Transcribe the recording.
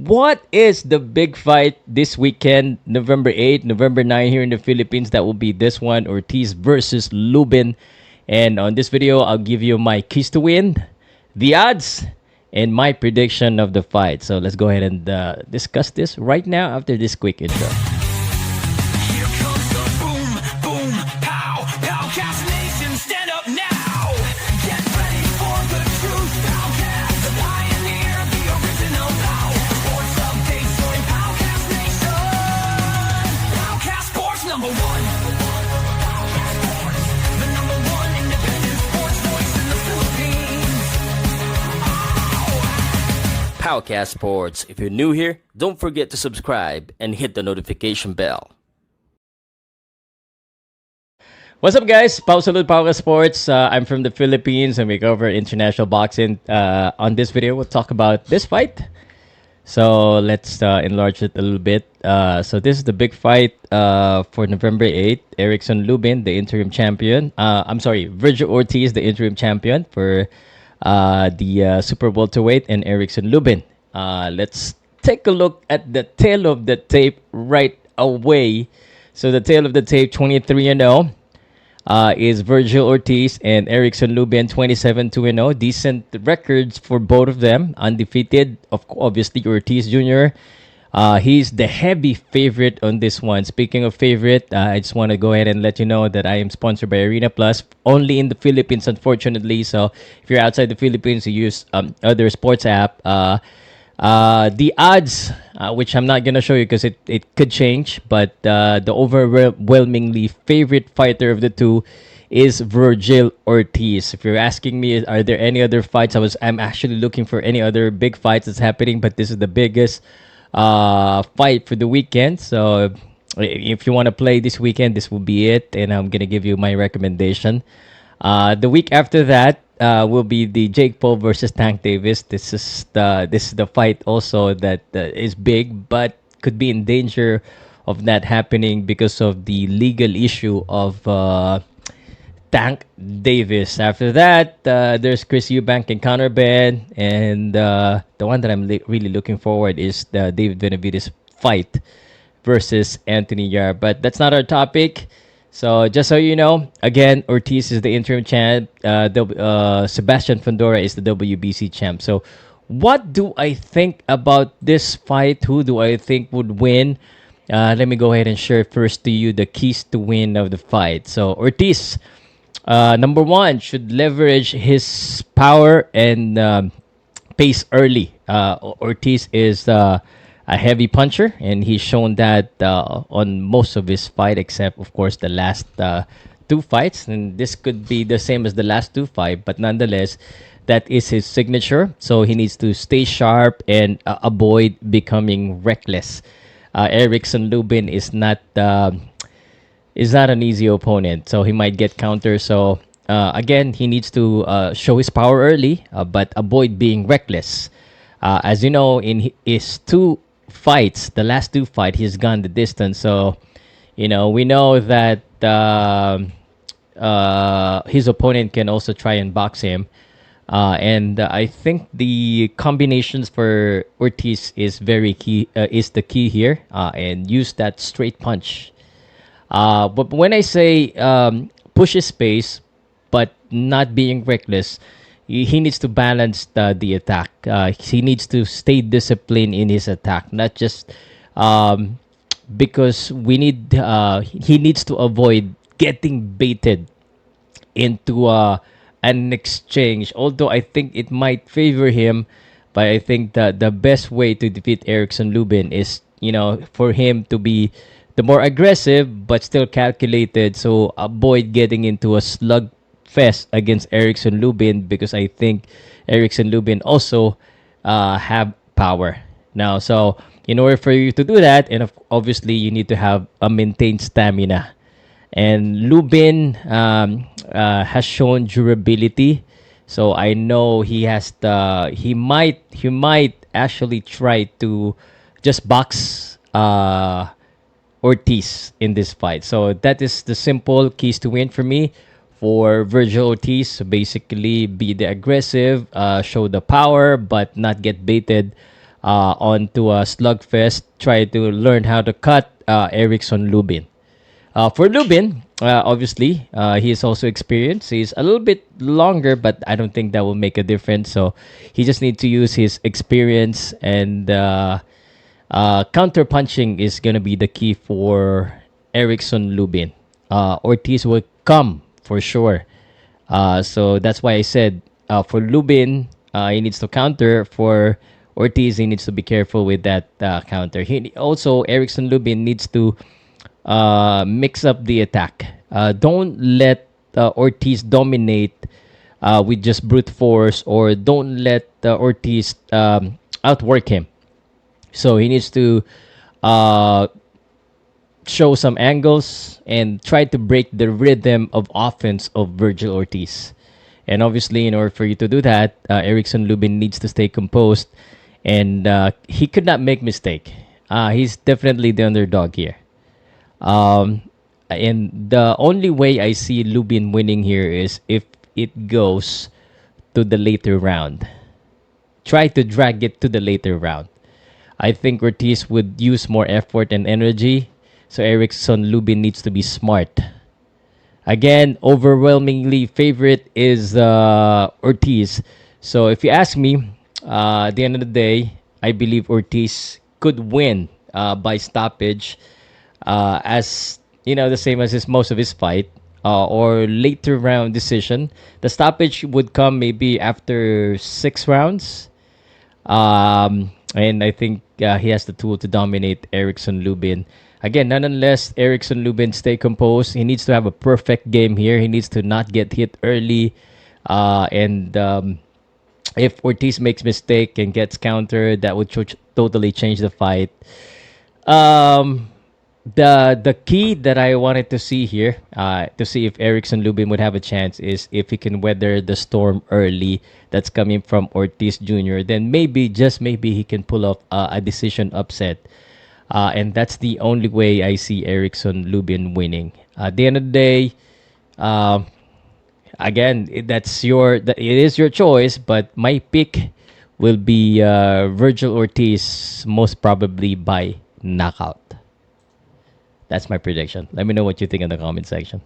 what is the big fight this weekend, November 8th, November 9 here in the Philippines? That will be this one, Ortiz versus Lubin. And on this video, I'll give you my keys to win, the odds, and my prediction of the fight. So let's go ahead and discuss this right now after this quick intro. Here comes the boom, boom, pow, Powcast Nation, stand up now. Get ready for the truth, Powcast, the pioneer, the original Pow. Sports updates, join Powcast Nation. Powcast Sports number one. Powcast Sports, the number one independent sports voice in the Philippines. Powcast Sports. If you're new here, don't forget to subscribe and hit the notification bell. What's up, guys? Pow Salud, Powcast Sports. I'm from the Philippines and we cover international boxing. On this video, we'll talk about this fight. So let's enlarge it a little bit. So this is the big fight for November 8th. Erickson Lubin, the interim champion. Vergil Ortiz, the interim champion for the Super welterweight, and Erickson Lubin. Let's take a look at the tail of the tape right away. So the tail of the tape, 23-0. Is Vergil Ortiz and Erickson Lubin, 27-0. Decent records for both of them. Undefeated, obviously, Ortiz Jr. He's the heavy favorite on this one. Speaking of favorite, I just want to go ahead and let you know that I am sponsored by Arena Plus, only in the Philippines, unfortunately. So if you're outside the Philippines, you use other sports app. The odds, which I'm not going to show you because it could change, but the overwhelmingly favorite fighter of the two is Vergil Ortiz. If you're asking me, are there any other fights? I'm actually looking for any other big fights that's happening, but this is the biggest fight for the weekend. So if you want to play this weekend, this will be it, and I'm going to give you my recommendation. The week after that, will be the Jake Paul versus Tank Davis. This is the fight also that is big, but could be in danger of not happening because of the legal issue of Tank Davis. After that, there's Chris Eubank and Conor Ben, and the one that I'm really looking forward is the David Benavidez fight versus Anthony Yarde. But that's not our topic. So just so you know, again, Ortiz is the interim champ. Sebastian Fundora is the WBC champ. So what do I think about this fight? Who do I think would win? Let me go ahead and share first to you the keys to win of the fight. So Ortiz, number one, should leverage his power and pace early. Ortiz is a heavy puncher, and he's shown that on most of his fight, except of course the last two fights. And this could be the same as the last two fights, but nonetheless, that is his signature. So he needs to stay sharp and avoid becoming reckless. Erickson Lubin is not an easy opponent, so he might get counter. So again, he needs to show his power early, but avoid being reckless. As you know, in his two fights, the last two fights, he's gone the distance. So, we know that his opponent can also try and box him. And I think the combinations for Ortiz is very key. Is the key here, and use that straight punch. But when I say push his pace, but not being reckless, he needs to balance the attack. He needs to stay disciplined in his attack, not just because he needs to avoid getting baited into an exchange. Although I think it might favor him, but I think that the best way to defeat Erickson Lubin is, for him to be the more aggressive but still calculated. So avoid getting into a slug fest against Erickson Lubin, because I think Erickson Lubin also have power now. So in order for you to do that, and obviously you need to have a maintained stamina. And Lubin has shown durability, so I know he might actually try to just box Ortiz in this fight. So that is the simple keys to win for me. For Vergil Ortiz, basically be the aggressive, show the power, but not get baited onto a slugfest, try to learn how to cut Erickson Lubin. For Lubin, obviously, he is also experienced. He's a little bit longer, but I don't think that will make a difference. So he just needs to use his experience, and counter punching is going to be the key for Erickson Lubin. Ortiz will come for sure. So that's why I said for Lubin, he needs to counter. For Ortiz, he needs to be careful with that counter. He also Erickson Lubin needs to mix up the attack. Don't let Ortiz dominate with just brute force, or don't let Ortiz outwork him. So he needs to uh, show some angles and try to break the rhythm of offense of Vergil Ortiz. And obviously, in order for you to do that, Erickson Lubin needs to stay composed, and he could not make mistake. He's definitely the underdog here. Um, and the only way I see Lubin winning here is if it goes to the later round. Try to drag it to the later round. I think Ortiz would use more effort and energy, so Erickson Lubin needs to be smart. Again, overwhelmingly favorite is Ortiz. So if you ask me, at the end of the day, I believe Ortiz could win by stoppage, as the same as most of his fight, or later round decision. The stoppage would come maybe after 6 rounds, and I think he has the tool to dominate Erickson Lubin. Again, none unless Erickson Lubin stay composed. He needs to have a perfect game here. He needs to not get hit early. And if Ortiz makes mistake and gets countered, that would totally change the fight. Um, the key that I wanted to see here, to see if Erickson Lubin would have a chance, is if he can weather the storm early that's coming from Ortiz Jr. Then maybe, just maybe, he can pull off a decision upset. And that's the only way I see Erickson Lubin winning. At the end of the day, um, again, it is your choice, but my pick will be Vergil Ortiz, most probably by knockout. That's my prediction. Let me know what you think in the comment section.